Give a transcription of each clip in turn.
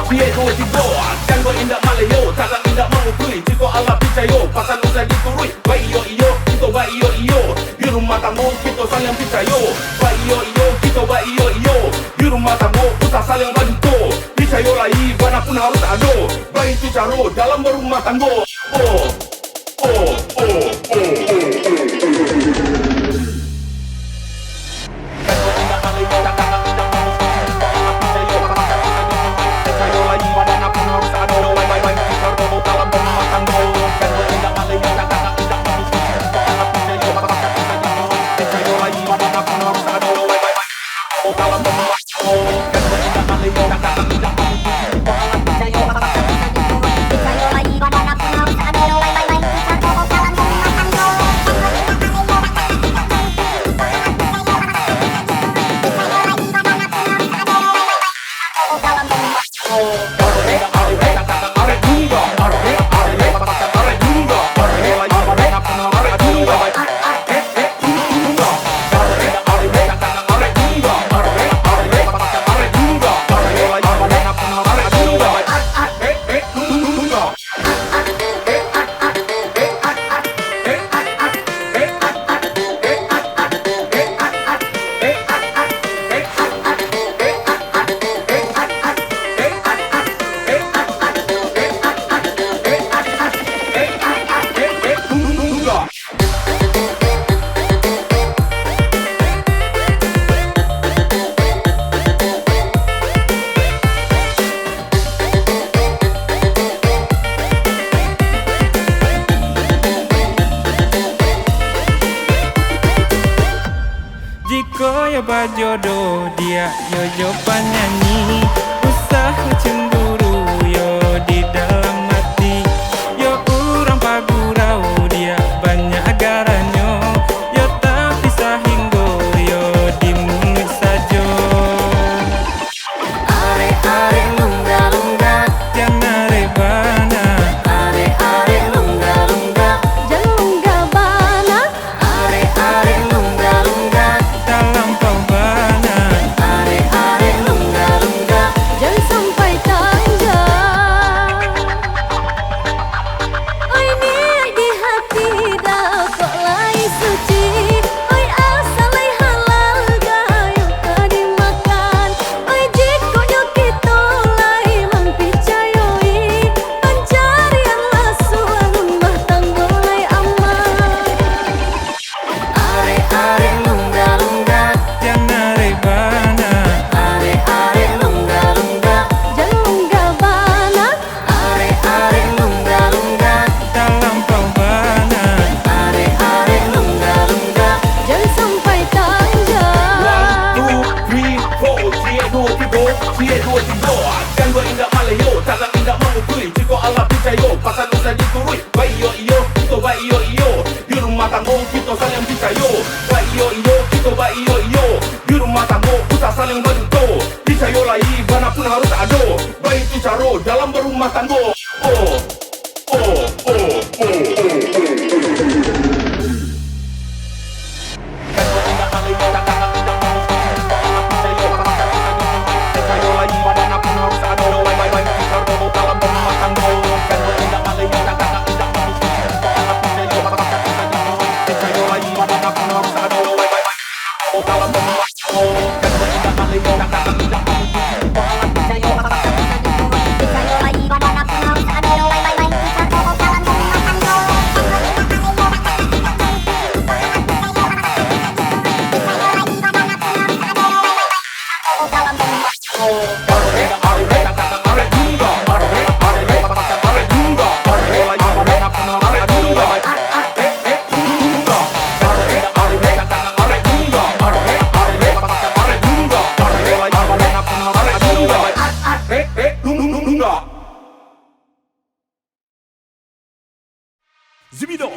Diego Tigo Jango indak malayo Takkan indak mengukui Jika Allah percaya Pasal usah diturui Baik iyo Kita baik iyo Di rumah tangga Kita saling percaya Baik iyo Kita baik iyo Di rumah tangga Usah saling bantu Percaya lagi Mana pun harus ada Baik itu cara Dalam berumah tangga Jika ya bajodoh dia yo jo penyanyi usaha cemburu yo di dalam hati yo urang pagurau dia banyak agaranyo yo tak bisa hinggo yo di mulut sajo are lungga lungga jangan rebana are lungga lungga jangan lungga bana are lungga lungga dalam pembana are lungga lungga jangan sampai tanja oi niat di hati dah kok lai suci oi asal lai halal gayung tadi makan oi jiko yo kita lai mempercayai pencarian lasuan rumah tangga lai aman are lungga lungga jangan rebana are lungga lungga jangan lungga bana are lungga lungga dalam pembana are lungga lungga jangan sampai tanja 1, 2, 3, 4 Diego Tigo Jango indak malayo Takkan indak mengukui Jika Allah percaya Pasal usah diturui Baik iyo Kita baik iyo Di rumah tangga Kita saling percaya Baik iyo Kita baik iyo Di rumah tangga Usah saling bantu Percaya lagi Mana pun harus ada Baik itu cara Dalam berumah tangga Zibido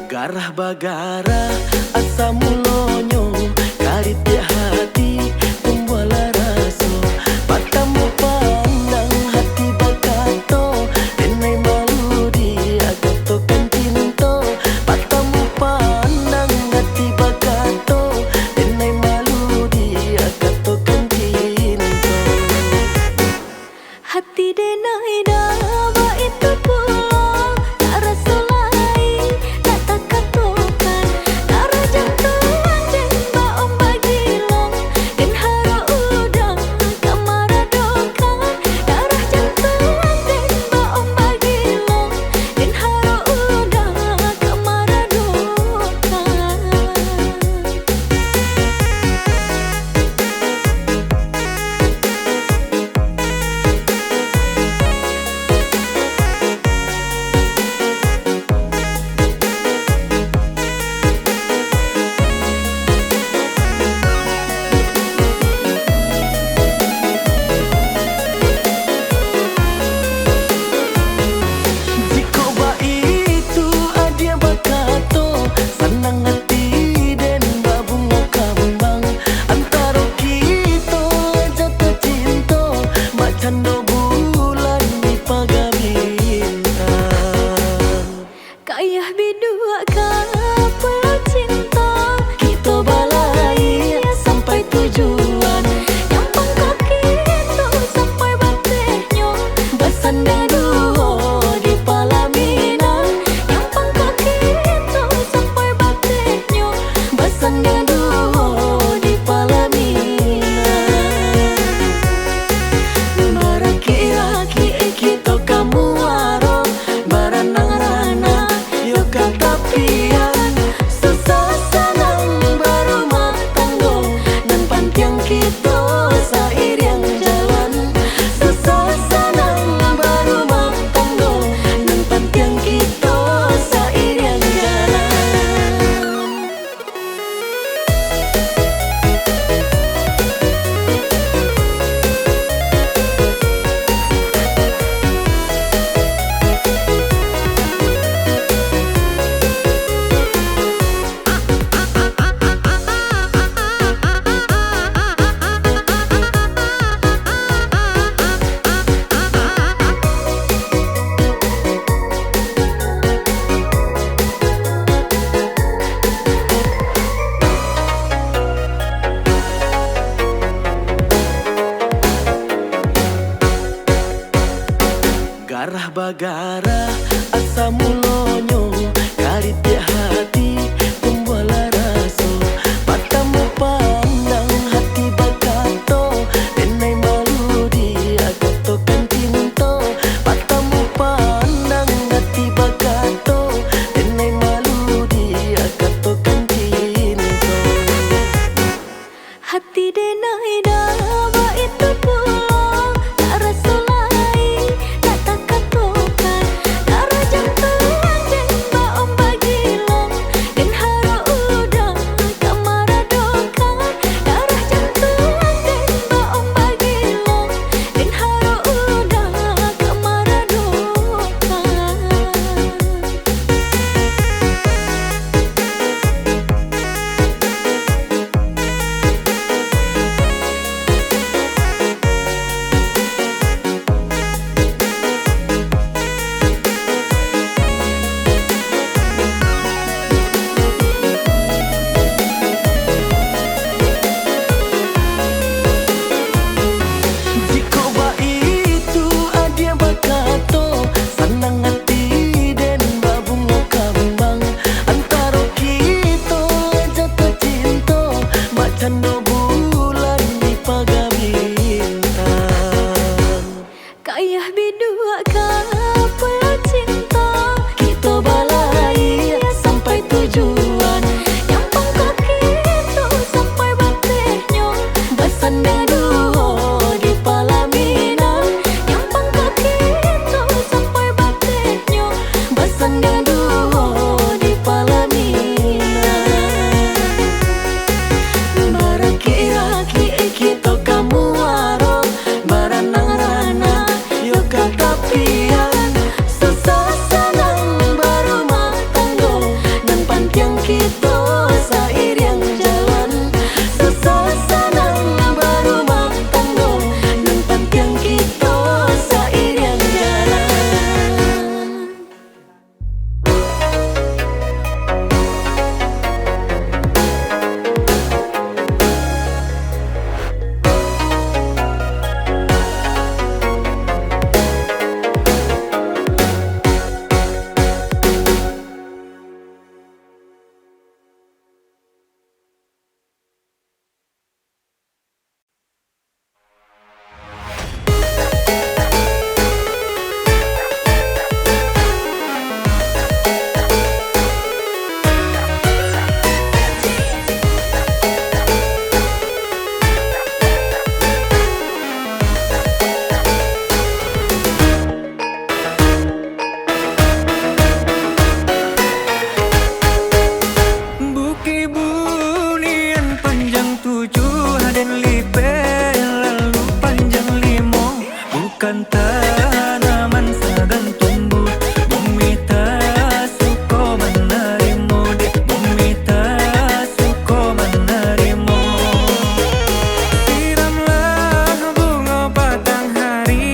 Garah bagara asa mulonyo karit di hati pembuala raso matamu pandang hati bakato denai malu di agato kantinto matamu pandang hati bakato denai malu di agato kantinto hati denai dawa itu pulang tak rasa lain tak takatokan darah jantung dan baong bagilong dan haro udang kamaradokan darah jantung dan baong bagilong dan haro udang kamaradokan. Bacando bulan di pagabintang. Kayah bidua kapal cinta, Kita balai sampai tujuan. nyampang kaki itu sampai batehnya. Bersandar duo di Palaminan. Nyampang kaki itu sampai batehnya. Bersandar duo di Palaminan. Baraki-raki kita kamu warung. Baranang-ranang yo katapian. Susah senang berumah tangga. Dan pantiang kita seiring jalan. Susah senang berumah tangga. Dan pantiang kita seiring jalan. Garah bagara asa mulonyo karit di hati pembuala raso matamu pandang hati bakato denai malu dia katokan cinta matamu pandang hati bakato denai malu dia katokan cinta. Hati denai dawa itu pulang, tak rasa lain, tak takatukan. Darah jantung den baom bagilong, den haro udang kamaradokan. Darah jantung den baom bagilong, den haro udang kamaradokan. Jika itu adia bakato senang hati dan babungo kambang antara kita jatuh cinta bacando bulan di pagabintang. Kayah bidua kapal cinta, Kita balai sampai tujuan. nyampang kaki itu sampai batehnya. Bersandar duo di Palaminan. Nyampang kaki itu sampai batehnya. Bersandar duo di Palaminan. Baraki-raki kita kamu warung. Baranang-ranang yo katapian. Susah senang berumah tangga. Dan pantiang kita seiring jalan. Susah senang berumah tangga. Dan pantiang kita seiring jalan. Siramlah bunga batang hari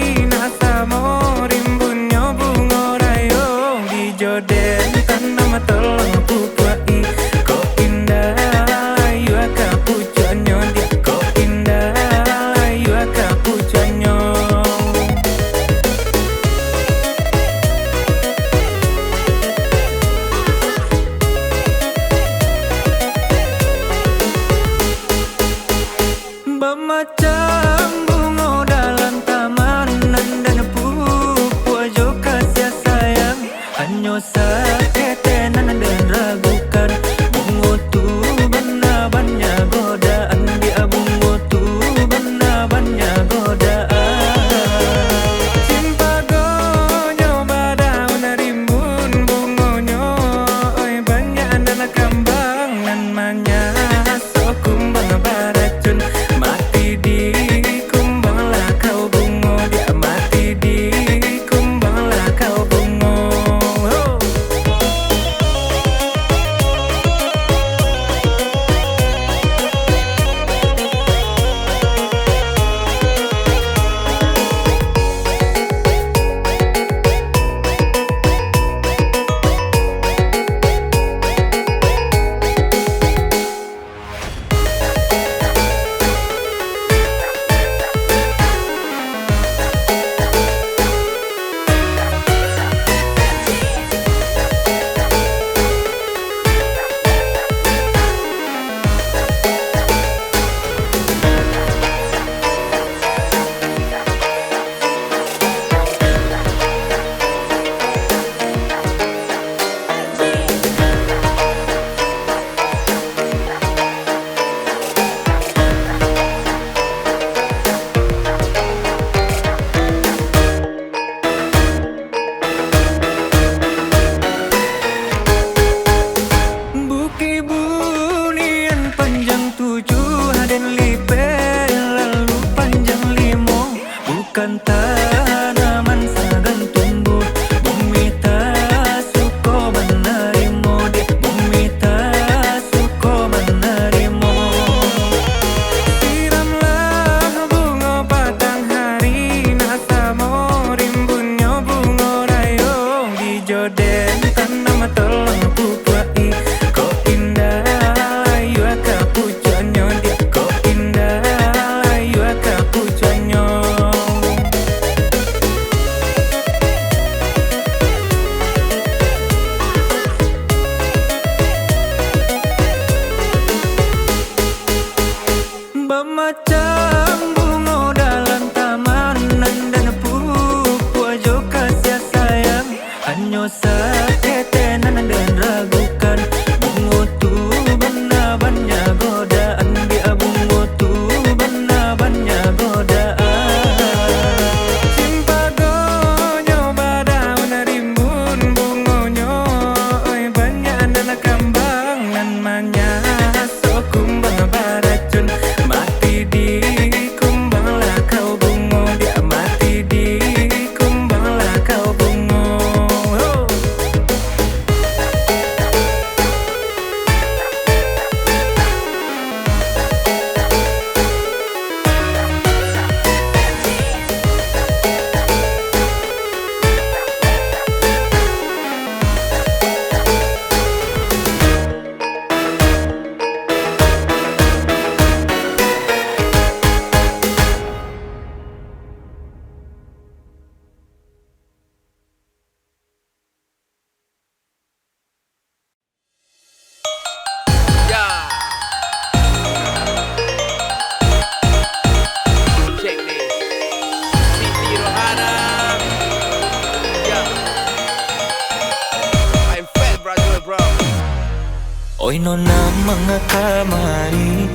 Oi nona mengakamari,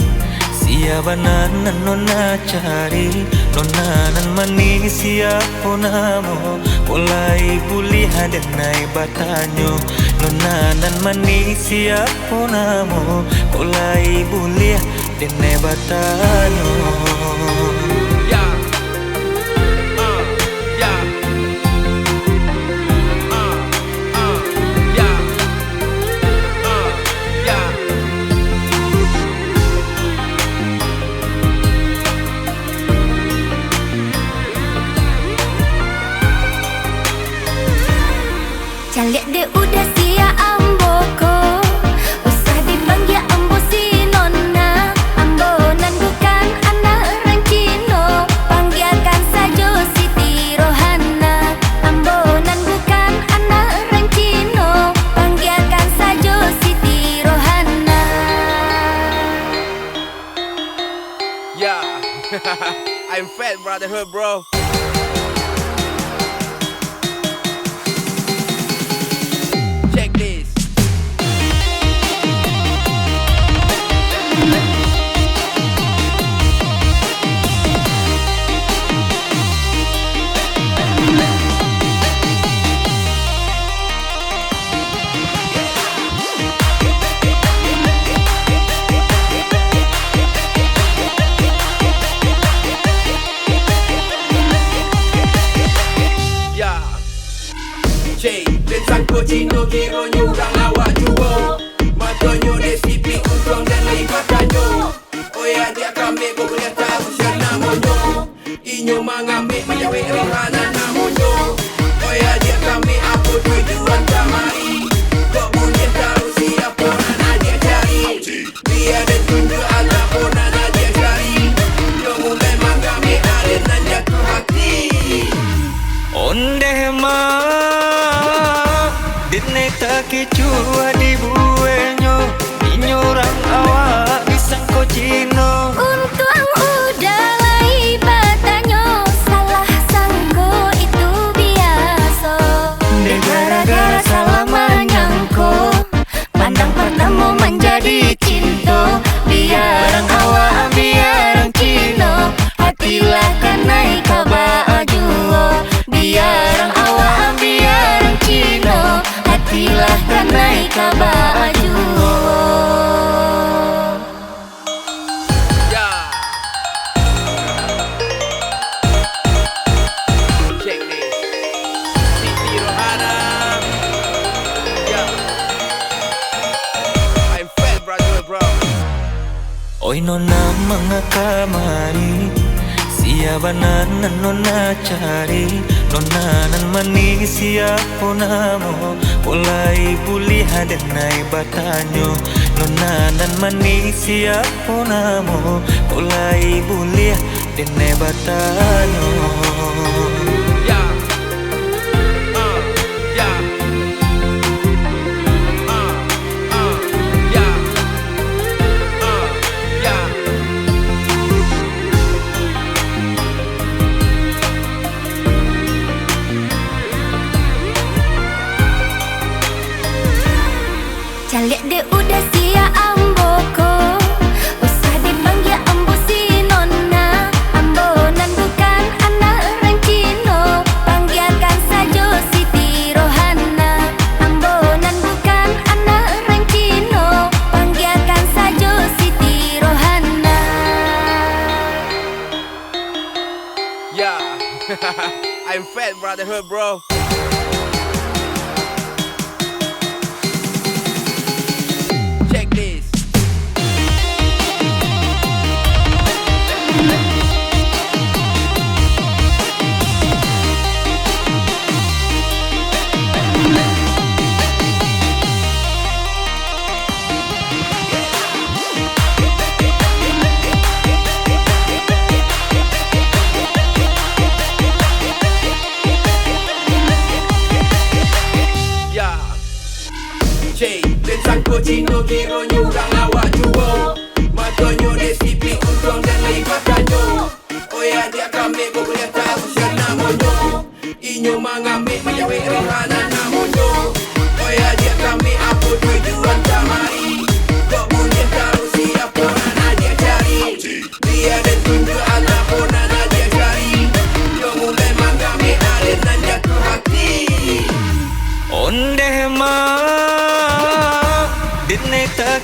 siapa nan nona cari, nona nan manis siapa namo, mulai buli hadenai batanyo, nona nan manis siapa namo, mulai buli hadenai batanyo. Calik de udah sia amboko, usah dipanggil ambo si nona. Ambonan bukan anak orang Cino, panggilkan saja Siti Rohana. Ambonan bukan anak orang Cino, panggilkan saja Siti Rohana. Yeah, I'm Fat Brotherhood, bro. Check this. Yeah. Cik, dan sangko Cino kira nyurang awak juo. Matonyo resipi untung dan lipatanyo. Oya dia kami boleh tahu siapa namonyo. Inyo mengambil menjawab rohana namonyo. Oya dia kami apa tujuan tamai. Kok boleh tahu siapa nana dia cari. Dia dan tunjuk anak pun nana dia cari. Yo mulai mengambil alih dan jatuh hati. Ondeh ma Ditne tak kecua di buenyo, inyorang awak disangko Cino. Untung udah lai batanyo, salah sangko itu biasa. Deh gara-gara salah menyangko, Pandang pertemu menjadi cinta. biarang awak biarang Cino, Hatilah kanai kabajuo. biarang awak biarang Cino, Hatilah kanai kabajuo. Yeah. Check this. Siti Rohana. Yeah. I'm Fat Brotherhood, bro. oi nona mengakamari, siapa nan nona cari, nona nan manis siapa namo, mulai buli hadenai batanyo, nona nan manis siapa namo, mulai buli hadenai batanyo. Yeah. Yeah. Yeah. Yeah. Calik de udah sia amboko, usah dipanggil ambo si nona. Ambonan bukan anak orang Cino, panggilkan saja Siti Rohana. Ambonan bukan anak orang Cino, panggilkan saja Siti Rohana. Yeah. I'm Fat Brotherhood, bro. Check this. Yeah. Cik, dan sangko Cino kira nyurang awak juo. Matonyo resipi untung dan lipatanyo. Oya dia kami boleh tahu siapa namonyo. Inyo mengambil menjawab rohana namonyo. Oya dia kami apa tujuan tamai.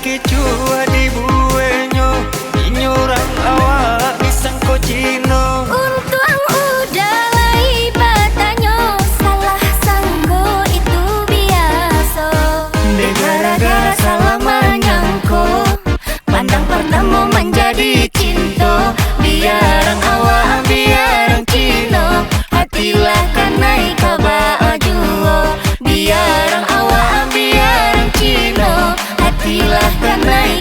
kicua di buenyo inyorang awak disangko Cino. Untung udah lai batanyo, salah sangko itu biasa. De gara-gara salah menyangko, pandang pertama menjadi cinta. Biarang awak biarang Cino, hatilah kanai kabajuo. Biarang awak biarang Cino, hatilah kanai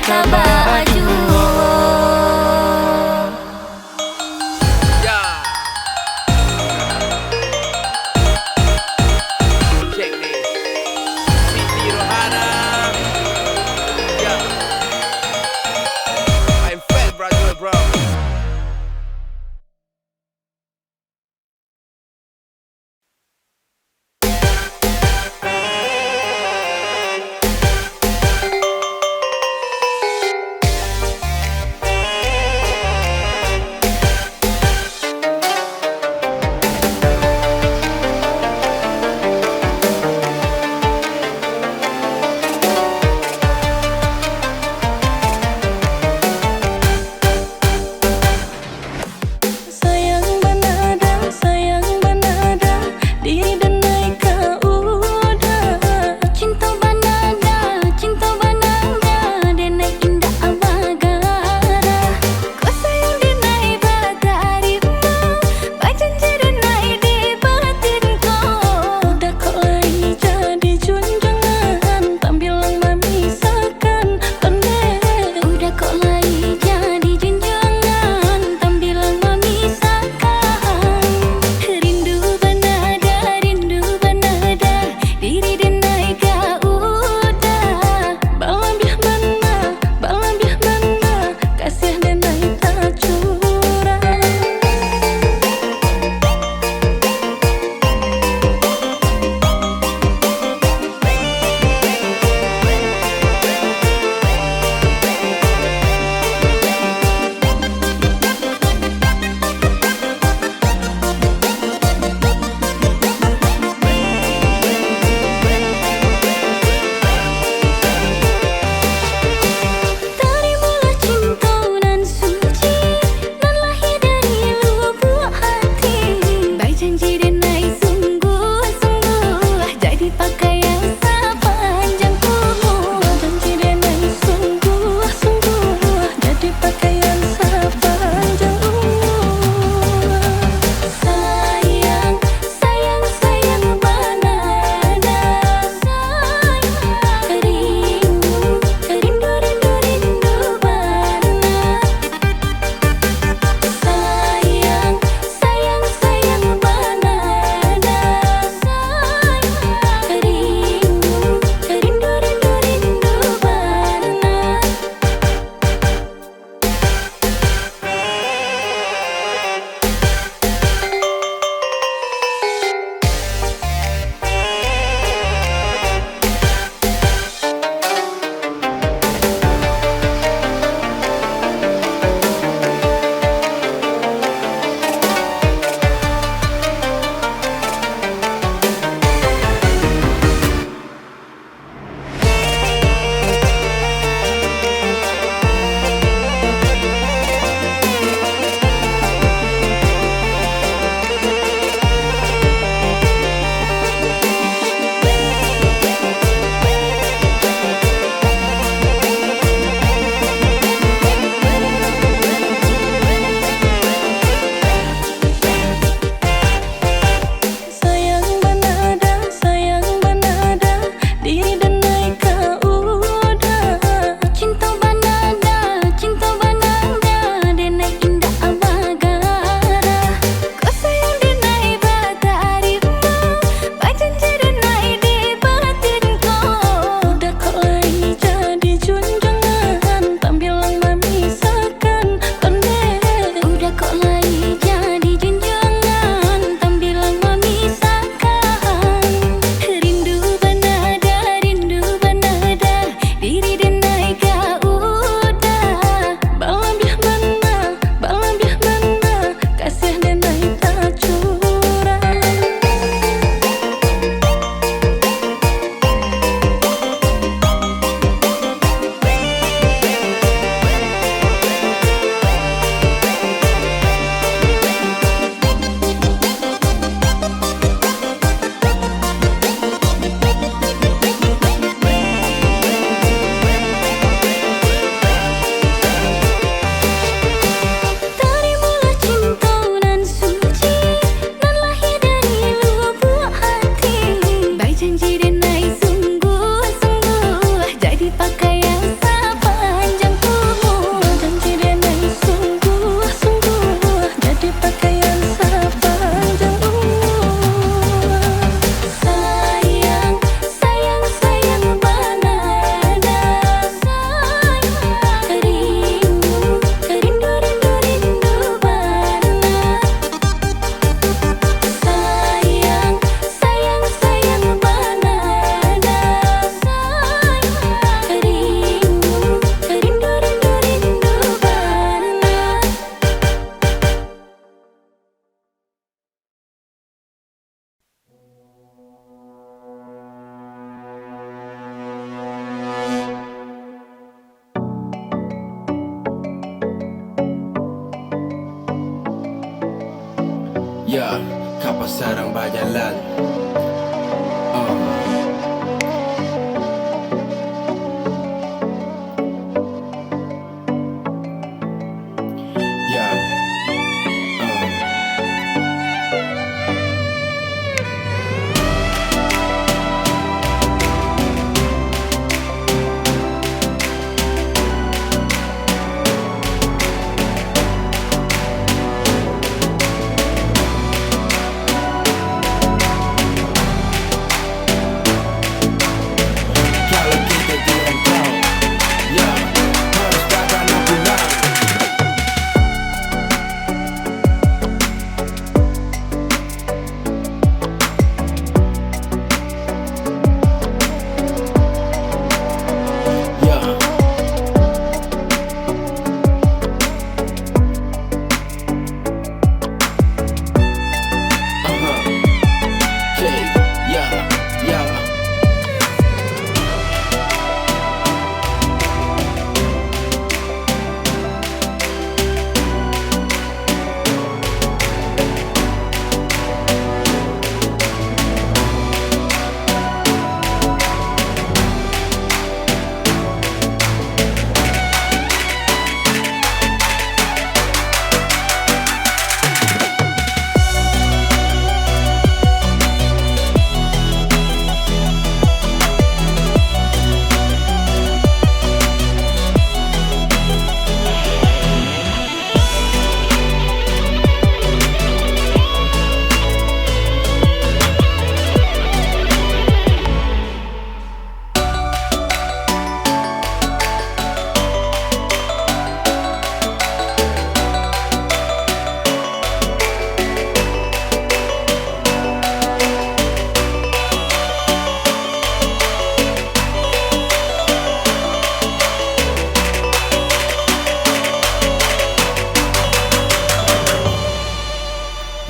sarang berjalan.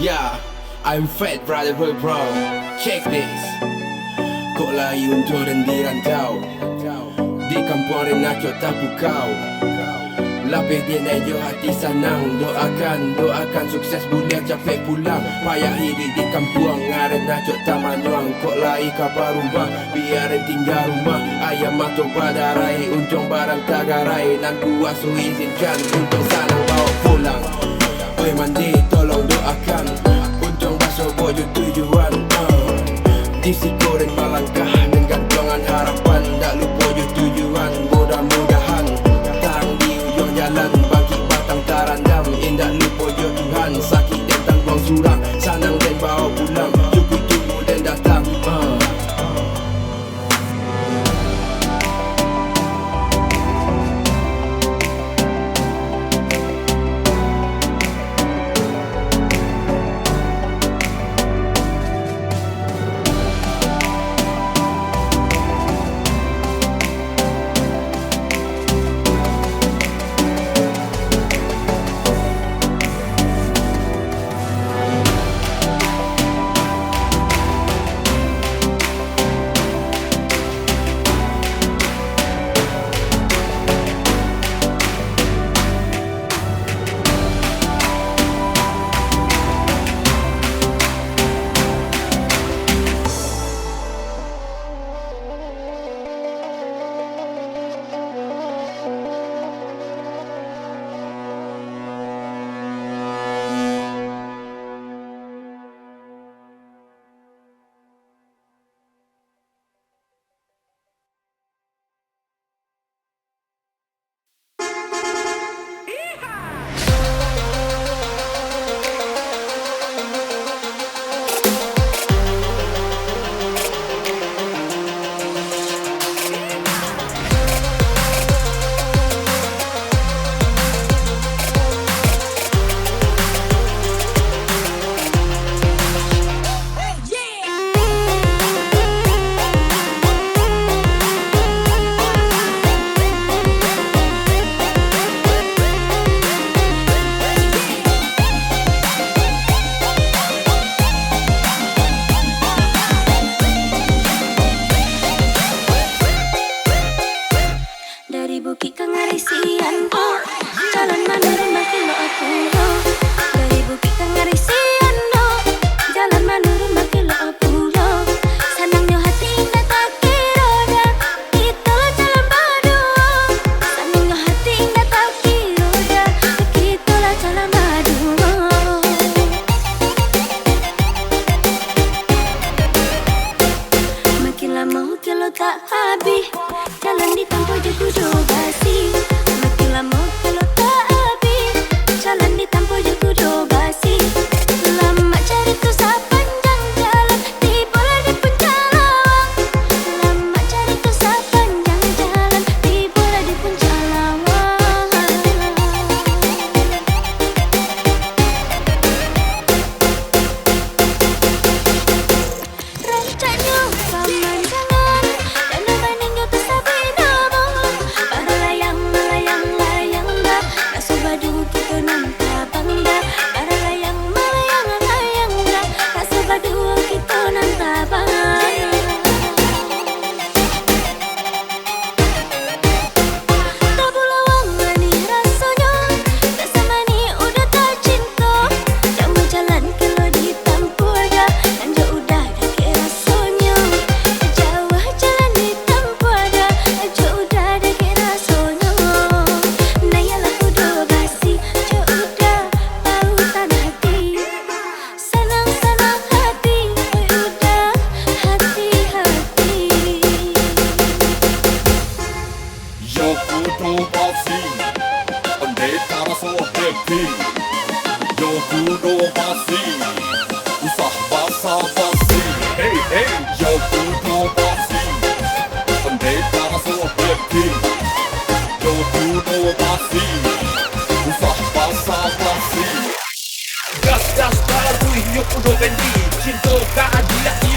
Yeah, I'm fat brother bro. Check this. Kok layu turun di rantau, di kampung nak tapu kau. Lapis dia naik hati senang. Doakan sukses boleh capek pulang. Payah hidup di kampung ngaran nak tamanuang. Kok lai kabar rumah biarin tinggal rumah. Ayam matok badarai untung barang tagarai. Nan kuasa izinkan untung sanang bawa pulang. Oi mandi tolong doakan untung basuh bojo tujuan. Disiko dan melangkah dengan gantungan harapan. Tak lupa je tujuan. Mudah-mudahan tarang di ujung jalan. Bangkit batang tarandam. Indah lupa je Tuhan. Sakit dan tanggung surang. Sanang dan bawa pulang. Cukup tunggu dan datang.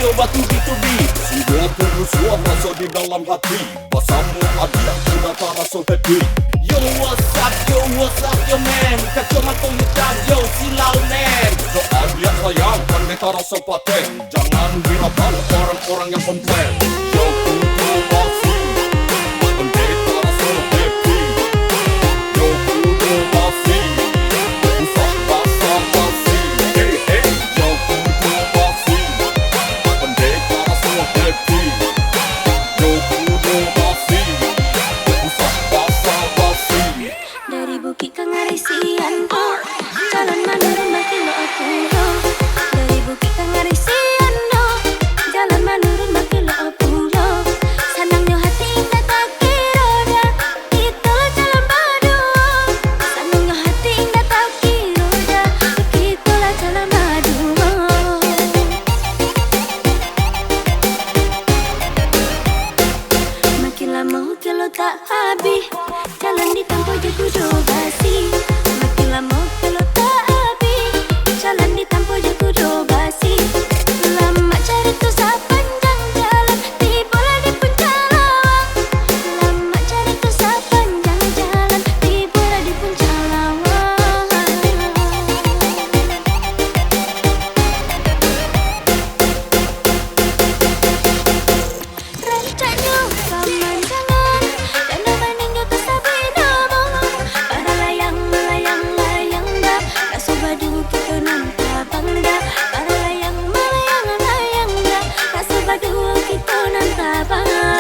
iyo batu bitubi. Sudah teruslah rasa di dalam hati, bersama adik sudah tak rasa happy. Yo what's up yo man, kacamata hitam yo silau nen. Soal dia sayang pandai tak rasa paten, jangan hiraukan orang-orang yang komplain. Yo kudu basi, pandai tak rasa happy. Yo kudu basi, usah basa-basi. Hey hey, Yo kudu basi, pandai tak rasa happy. Yo kudu basi, usah basa-basi. Dari Bukit Kangarisian oh, jalan menurun makin lo apuro. Dari Bukit Kangarisian oh, jalan menurun makin lo apuro. Senangnya hati indah tak kira dah, itulah jalan baru. Senangnya hati indah tak kira dah, itulah jalan baru. Makin lama kilo tak habis, jalan ditempuh je kudu basi. Makin lama kilo tak habis, jalan ditempuh je kudu basi. Lama cari tu sepanjang jalan, tibalah di puncak lawang. Lama cari tu sepanjang jalan, tibalah di puncak lawang. Rancanya pemandangan dan dibanding juta sabi nama. Para layang dah, tak sobat dulu kita nampak bangga. Para layang dah, tak sobat dulu kita nampak bangga.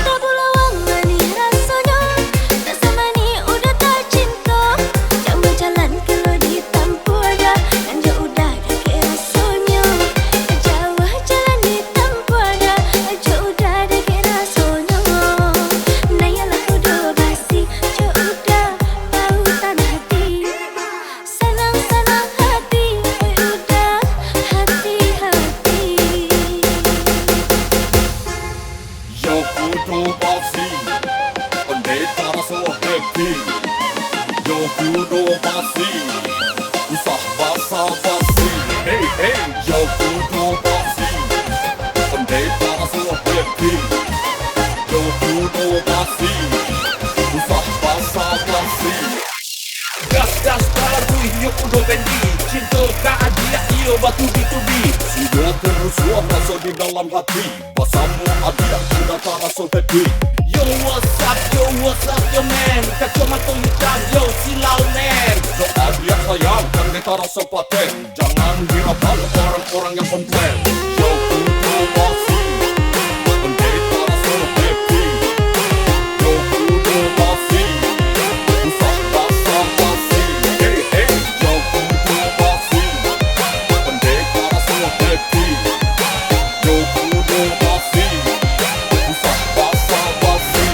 Tak pula wang mani rasanya, tak sama ni udah tak cinta. Jauh jalan kalau ditempuh dah, dan jauh udah dah ke rasanya. Jauh jalan ditempuh dah, jauh udah dah ke rasanya. Nayalah kudu basi, jauh udah bau tanah hati. Senang-senang hati, udah hati-hati. Yo kudu basi, pandai tak rasa happy. Yo kudu basi, usah basa-basi. hey hey. Yo kudu basi, pandai tak rasa happy. Yo kudu basi, usah basa-basi. Gas baru iyo kudu bendi. Cinta keadilan iyo batu bitubi. Sudah teruslah rasa di dalam hati, bersama adik sudah tak rasa happy. Yo what's up yo man, kacamata hitam yo silau nen. Soal dia sayang pandai tak rasa paten, jangan hiraukan orang-orang yang komplain. Yo kudu basi, pandai tak rasa happy. Yo kudu basi, usah basa-basi. Hey hey, Yo kudu basi, pandai tak rasa happy. Yo kudu basi, usah basa-basi.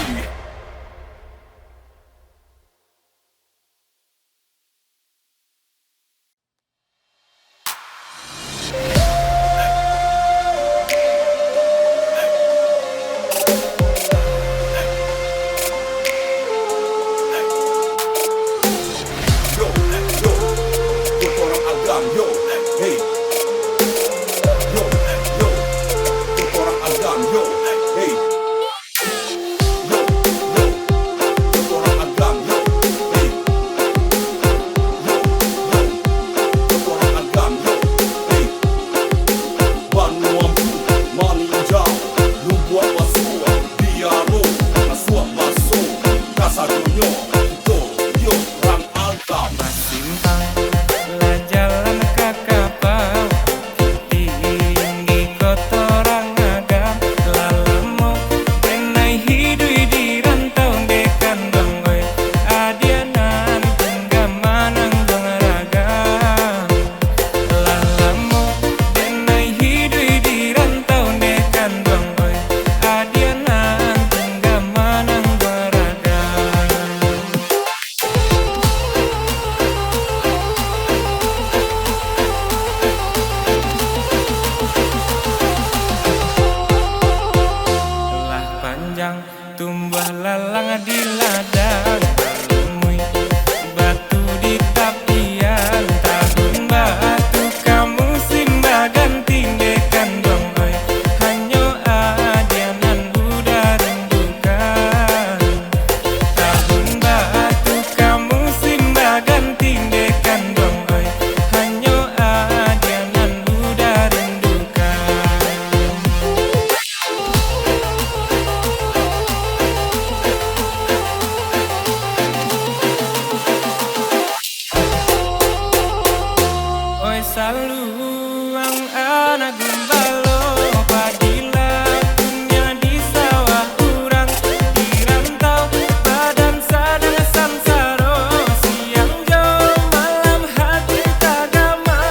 saluang anak gumbalo padila punya di sawah urang di rantau badan sadang samsaro siang jauh malam hati tagama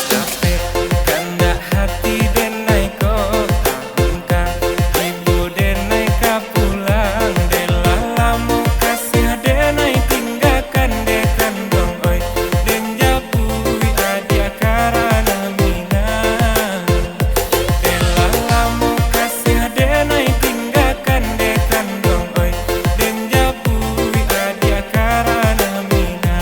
capek kanda hati denai ko angka ibu denai ka pulang dela lamu kasih denai tinggalkan dekan dong oi den japui adia karana mina dela lamu kasih denai tinggalkan dekan dong oi den japui adia karana mina.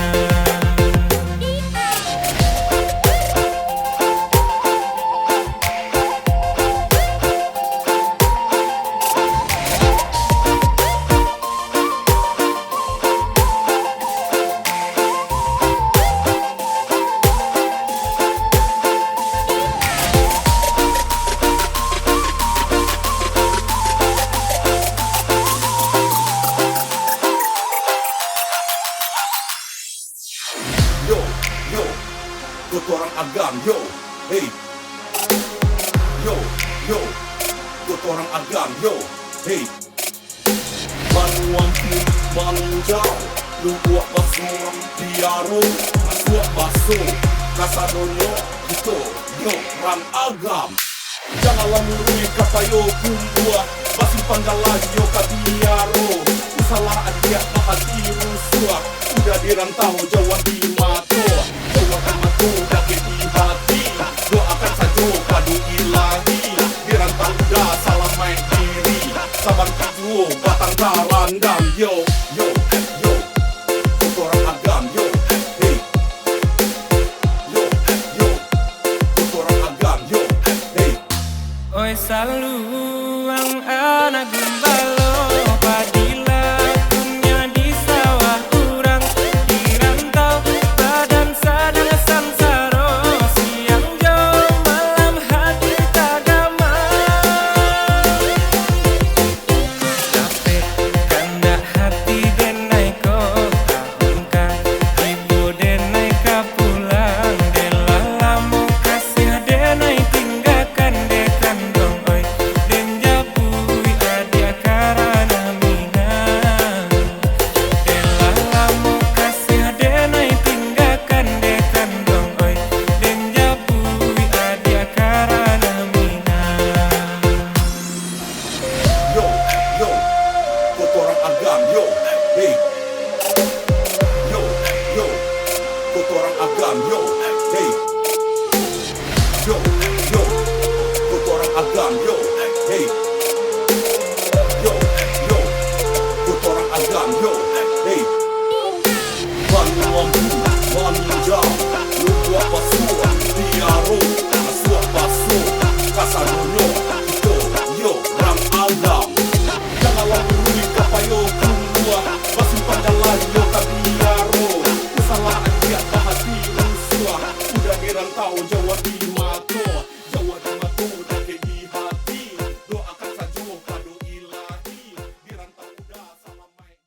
Yo, yo, ikut orang agam, yo, hey. Yo, yo, ikut orang agam, yo, hey. Manuang pun manjau, lu buat basuh piaro, buat basuh, kasadonyo, itu, yo, orang agam. Janganlah murui kata yo kumbua, basi panggalan yo kabiaro, usalah adia mahati rusua. Udah dirantau Jawa di mato Jawa kan mato udah ke di hati Doakan saja padu ilahi Dirantau udah salam main diri Saban kaduo batang tarandam Yo, yo, yo Untuk orang agam, yo, hey. Yo, yo Untuk orang agam, yo, hey. Oi saluang anak gumbalo padila punya di sawah urang di rantau badan sadang samsaro siang jauh malam hati tagama capek kanda hati denai ko angka ibu denai ka pulang dela lamu kasih denai tinggalkan dekan dong oi den japui adia karana mina dela lamu kasih denai tinggalkan dekan dong oi den japui adia karana mina. Yo, yo, ikut orang agam, yo, hey. Yo, yo, ikut orang agam, yo, hey. Yo, yo, ikut orang agam, yo, hey. Yo, yo, ikut orang agam, yo, hey. Manuang pun manjau, lu buat basuh piaro, basuh basuh, kasadonyo, itu, yo, orang agam. Janganlah murui kata yo kumbua, basi panggalan yo kabiaro, usalah adia bahati rusua. Udah dirantau Jawa di mato, Jawa di mato udah ke di hati. Doakan saja padu ilahi, dirantau udah salam main.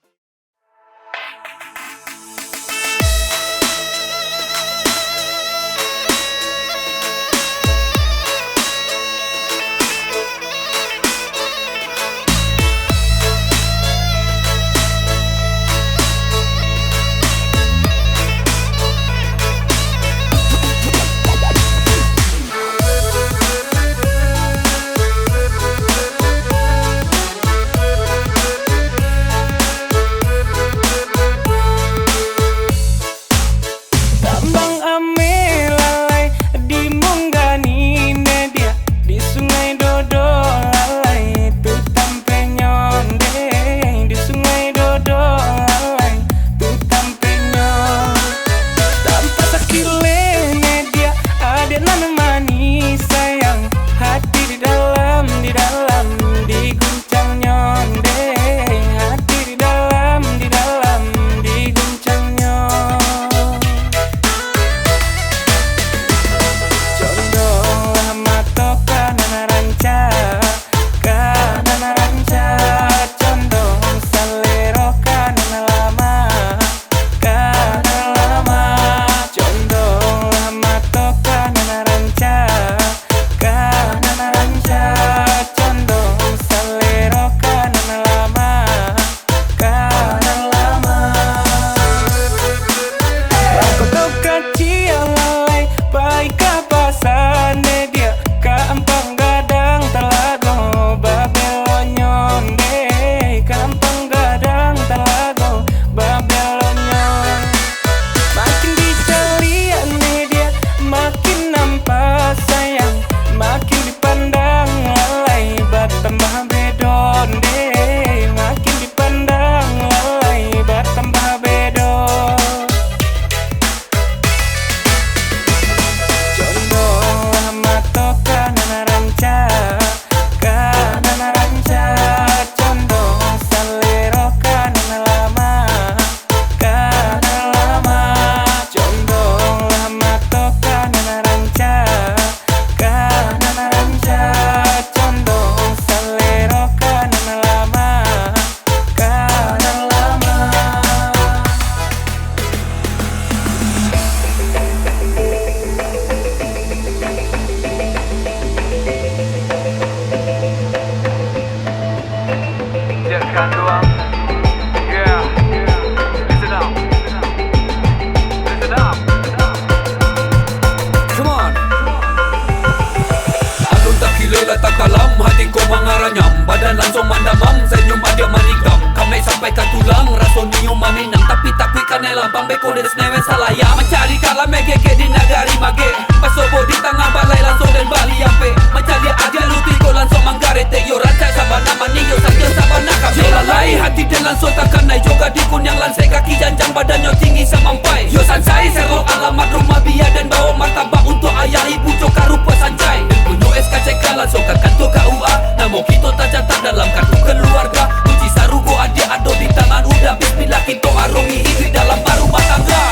panela bang beko dan senewe salaya mencari kala megege di nagari mage pasobo di tengah balai langsung dan bali ampe mencari aja luti ko langsung manggarete yo rancai sabana mani yo sakyo sabana kabe lalai hati dan langsung takkan naik juga di kunyang lansai kaki janjang badannya tinggi samampai yo sansai serok alamat rumah biaya dan bawa martabak untuk ayah ibu coka rupa sanjai dan punyo SKCK langsung ke kantor KUA namo kita tak catat dalam kartu keluarga kunci sarugo adik ado di tangan udah bismillah kita arungi hidup dalam rumah tangga.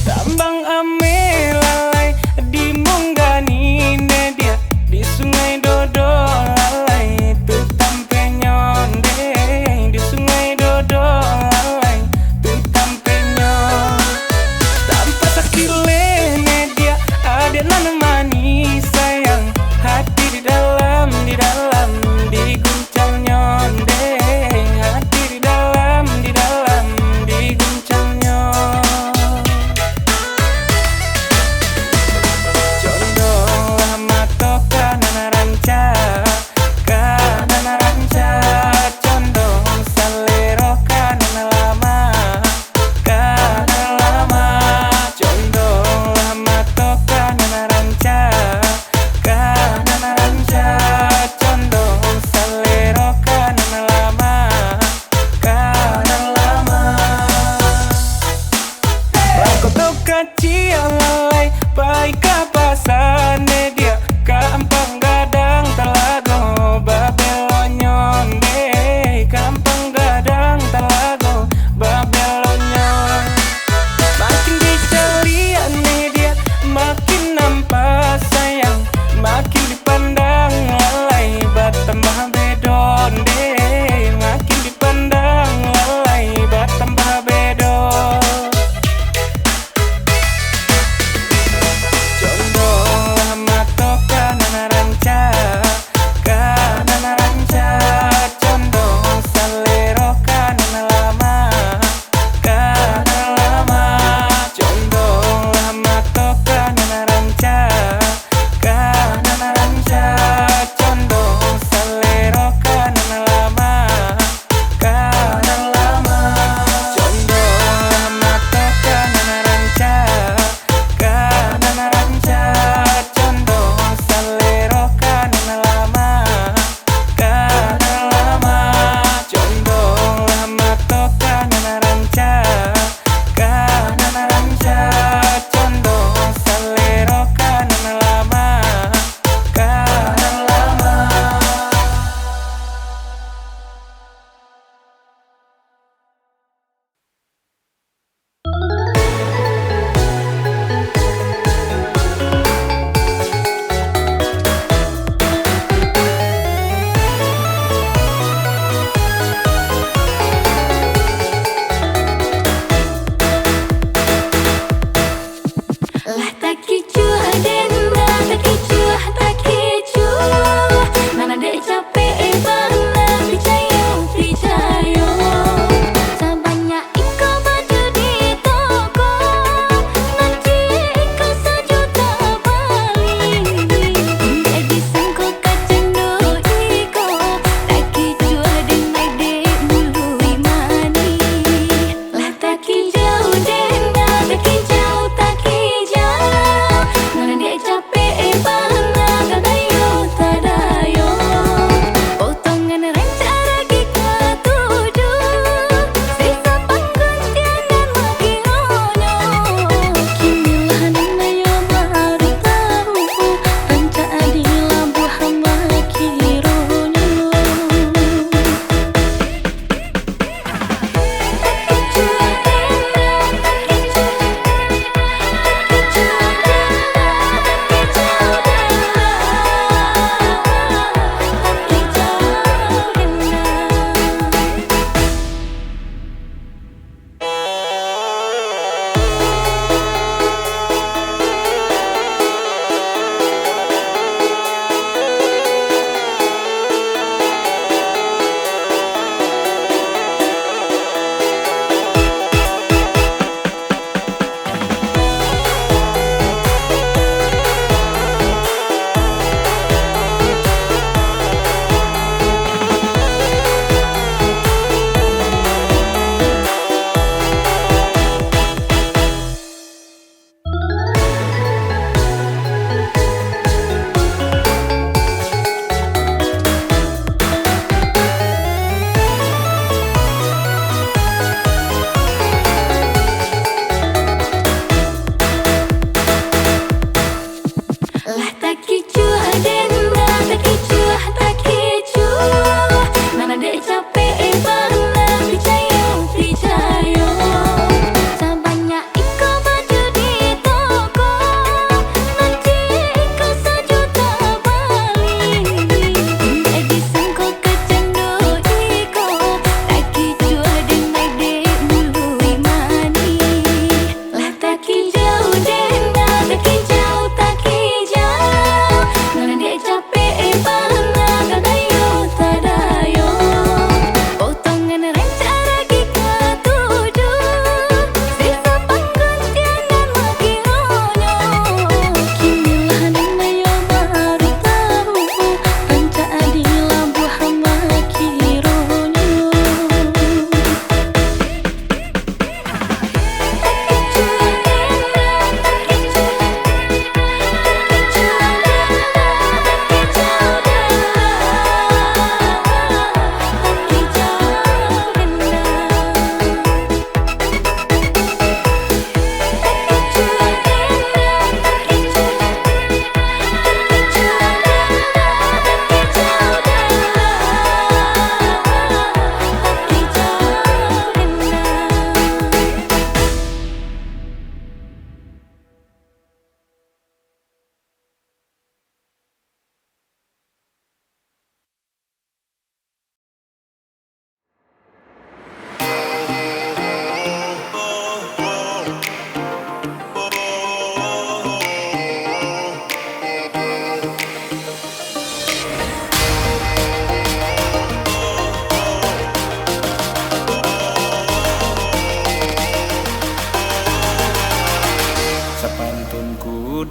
Tambang ame lalai di Munggani dia di Sungai Dodo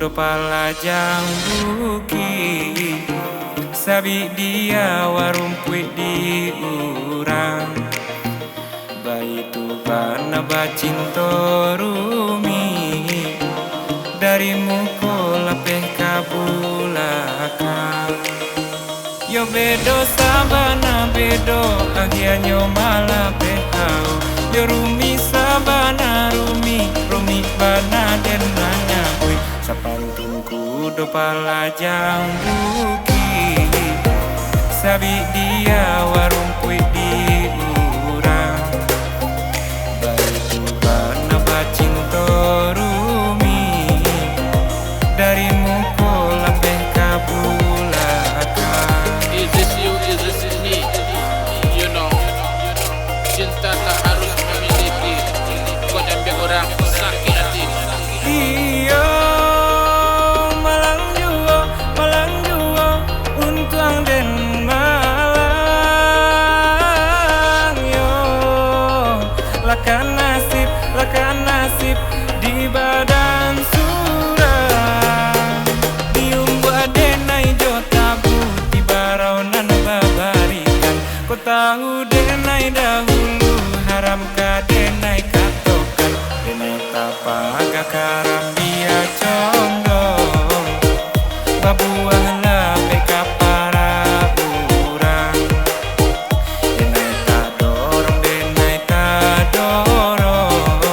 do palajang buki sabi dia warumpui di urang baitu bana bacinto rumi dari muko lapeh kabulakang yo bedo sabana bedo agianyo malah behau yo rumi sabana rumi bana den nanya boy sapantungku do palajang buki sabi dia warumpui di urang baitu bana bacinto rumi dari muko lapeh kabulakang. Is this you, is this me? You know, cinta tak harus memiliki. Kau ambil orang sakit hati. Iyo malang juo untuang den malang yo lakan nasib di badan surang diumbu adenai jo tabu di barau nan babarikan kau tahu denai dahulu haram kadenai katokan denai tapaga karam dia condong babuah lape kapara urang denai ta dorong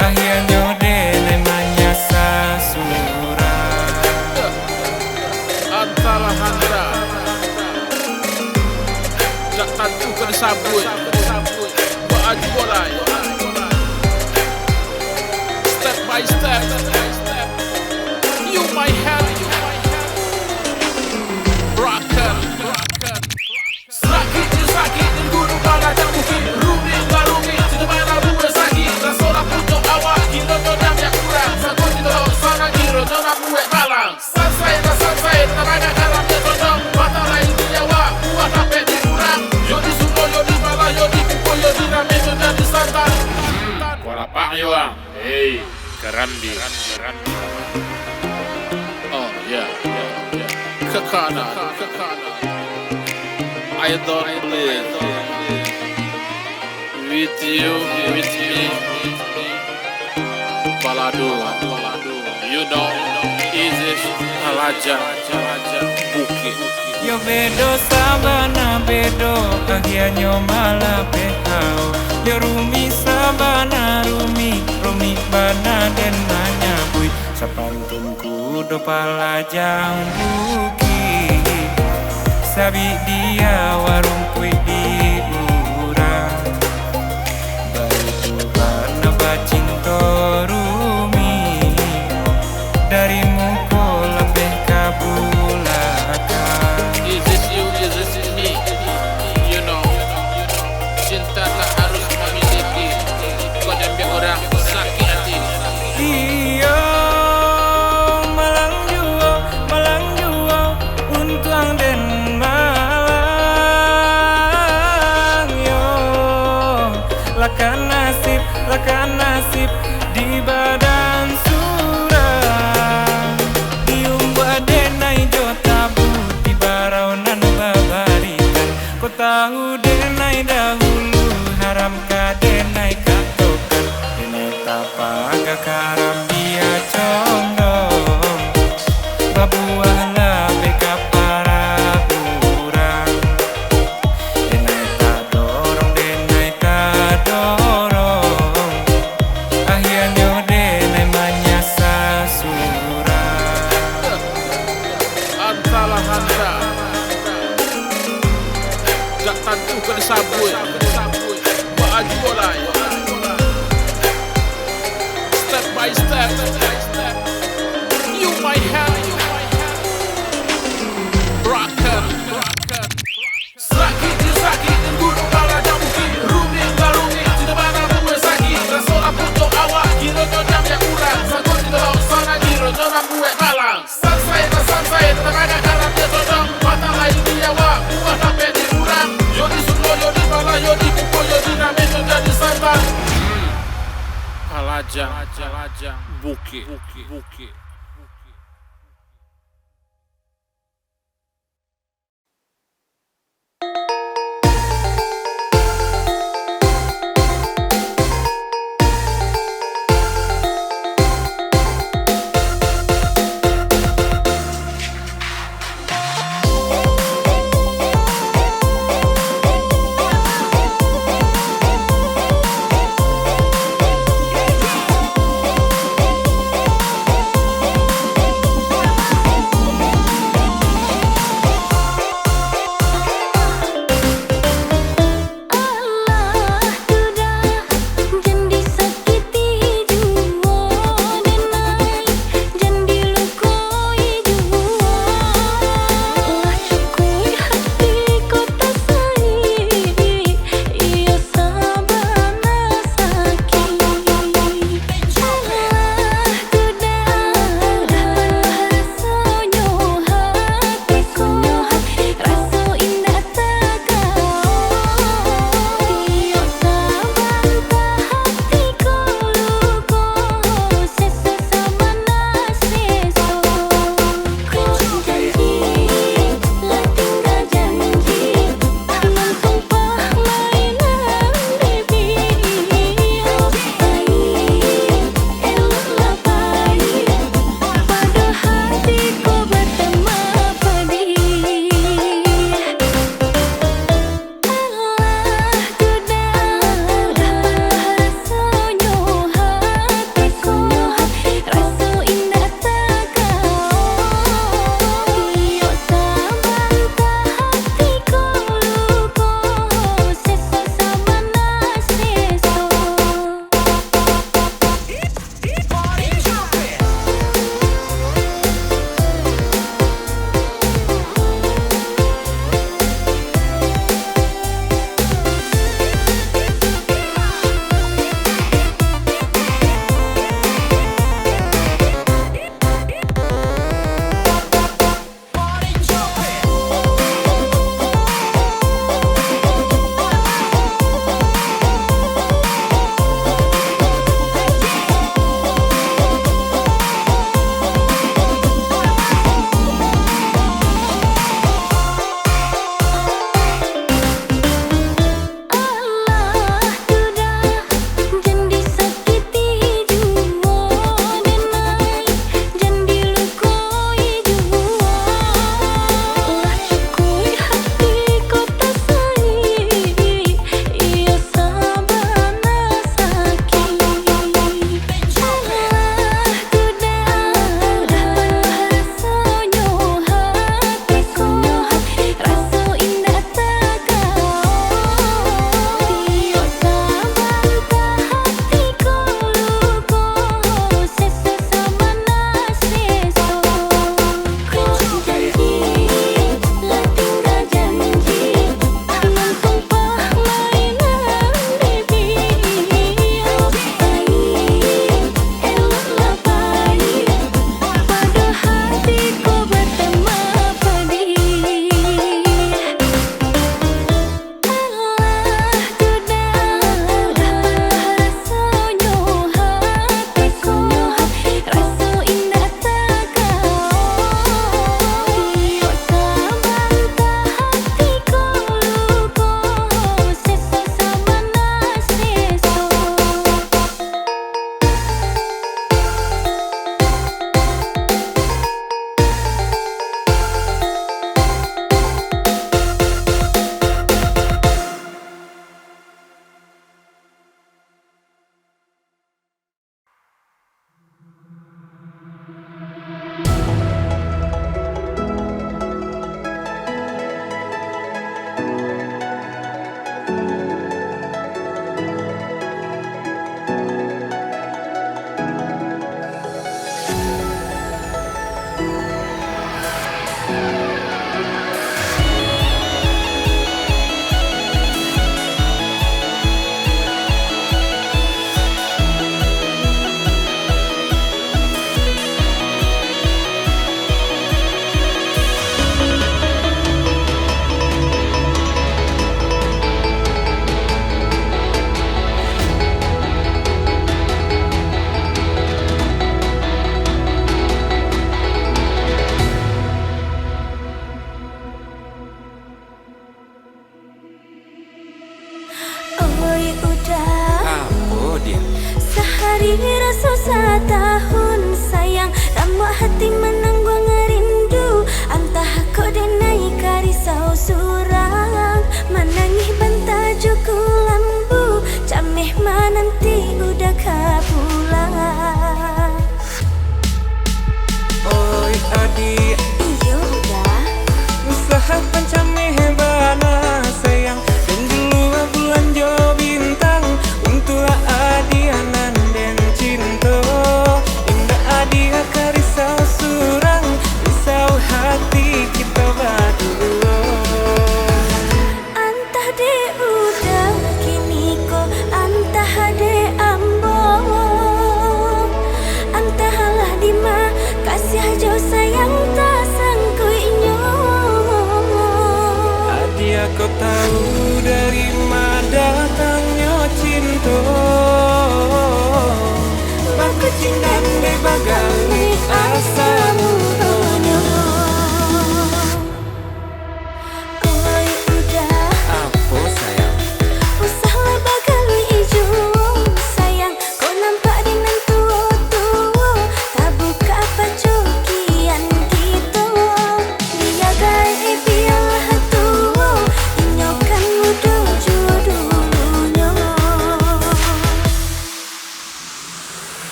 akhirnya denai manyasa surang. Antara handa tak tentu kena sabut. Baju bolai. Step by step. You my help. Rocker. Sakit dan guru bala dan bukit. Rumit barumit tidak mana buat sakit. Rasolah pucuk awak kira dodam yang kurang. Sakut tidak sana kira dodam buat balang. Sansai tak banyak dalam dia dodam. Mata lain nyawa buat sampai dikurang. Yodi suko yodi bala yodi pukul yodi rame jadi santan. Kuala pak yo ah. Hey, Karambi. Oh yeah. Kekana. I don't believe with you, with me. Balado. You know, easy. Palajang buki. Yo bedo sabana bedo agianyo malah behau yo rumi sabana rumi bana den nanya bui sapantungku do palajang buki sabi dia warumpui di urang baitu bana bacinto rumi dari muko lapeh kabulakang. Is this you, is this me? You know, cinta tak harus memiliki. Kau ambil orang sakit hati. Iyo malang juo untuang den malang yo lakan nasib di badan surang diumbu adenai jo tabu di barau nan babarikan kau tahu denai dahulu haram kadenai katokan denai tapaga karam dia condong babuah lape kapara urang denai ta dorong akhirnya denai manyasa surang. Antara handa tak tentu kena sabut. Baju bolai. Step by step. You my help. Rocker. Sakit dan guru bala dan bukit. Rumit barumit tidak mana buat sakit. Rasolah pucuk awak kira dodam yang kurang. Sakut tidak sana kira dodam buat balang. Sansai tak banyak dalam dia dodam. Mata lain nyawa buat sampai dikurang. Yodi suko yodi bala yodi pukul yodi rame jadi santan. Palajang buki.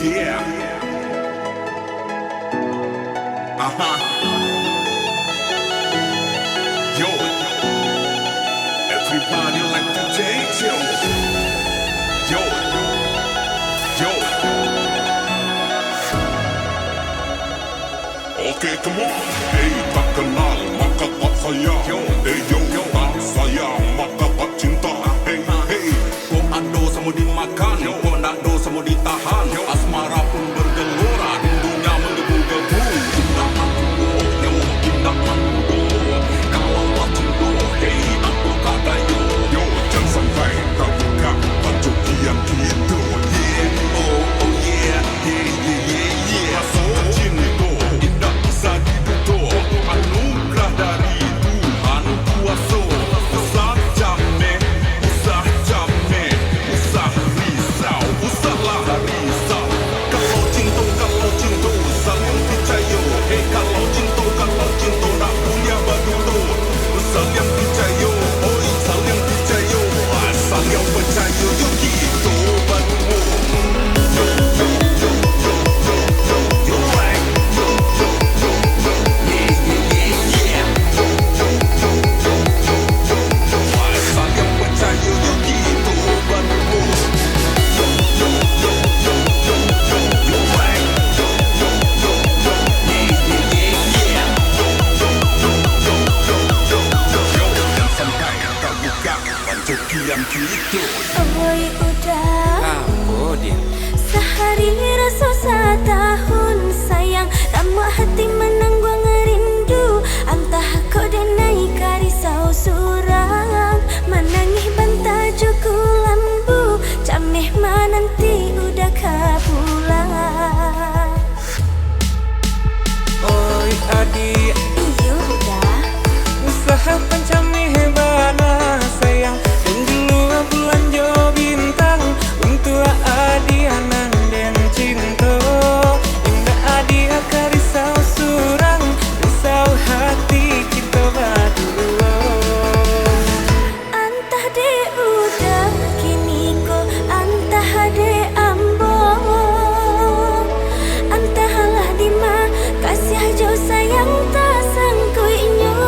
Yeah. Yo, everybody like to take yo. Yo, yo. Okay, come on. Hey, tak kenal maka tak sayang. Hey, yo, tak sayang maka tak cinta. Hey, hey. Kau ado sama dimakan, kau nak do sama ditahan. Asmara pun bergelora, rindunya menggebu-gebu. Indah aku, indah aku. Kalau tak cinta, hey, aku kata yo. Yo, jangan sampai kau buka baju kian gitu. Yeah, oh yeah, yeah, yeah, yeah, yeah. Rasa cinta indah bisa dibutuh. Anugerah dari Tuhan kuasa. Usah jameh, usah risau, usahlah risau. Kalau cinta saling percaya. Hey, kalau cinta nak punya badudo. Saling percaya, oi saling percaya. Saling percaya, yo gitu badudo. Yo, yo, yo, yo, yo, yo, yo, right. Yo, yo, yo, yo, yeah, yeah, yeah, yeah. Yo, yo, yo, yo, yo, yo, yo. Saling percaya, yo gitu badudo. Yo, yo, yo, yo, yo, yo, yo, right. Yo, yo, yo, yo, yeah, yeah, yeah, yeah. Yo, yo, yo, yo, yo, yo, yo. Jangan sampai kau buka baju kian gitu. Oi udah, Apa dia? sehari rasa setahun sayang. Ramah hati menanggung rindu. Antah kau dan naik risau surang. Menangis bantah juku lambu. Cameh nanti udah kapulang. Oi adik, Iyo udah. usaha pencamih bana sayang. Dan dulu bulan jo bintang untuk adi anan dan cinta. Indah adi risau surang, risau hati kita berdua. Antah de udah kini ko antah de ambo. Antahlah di ma kasih jo sayang tak sangkuinyo.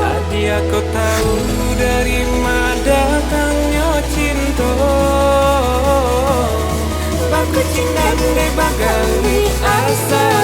Adi aku tahu dari mana datangnya cinta. Baku cinta de bagali asa.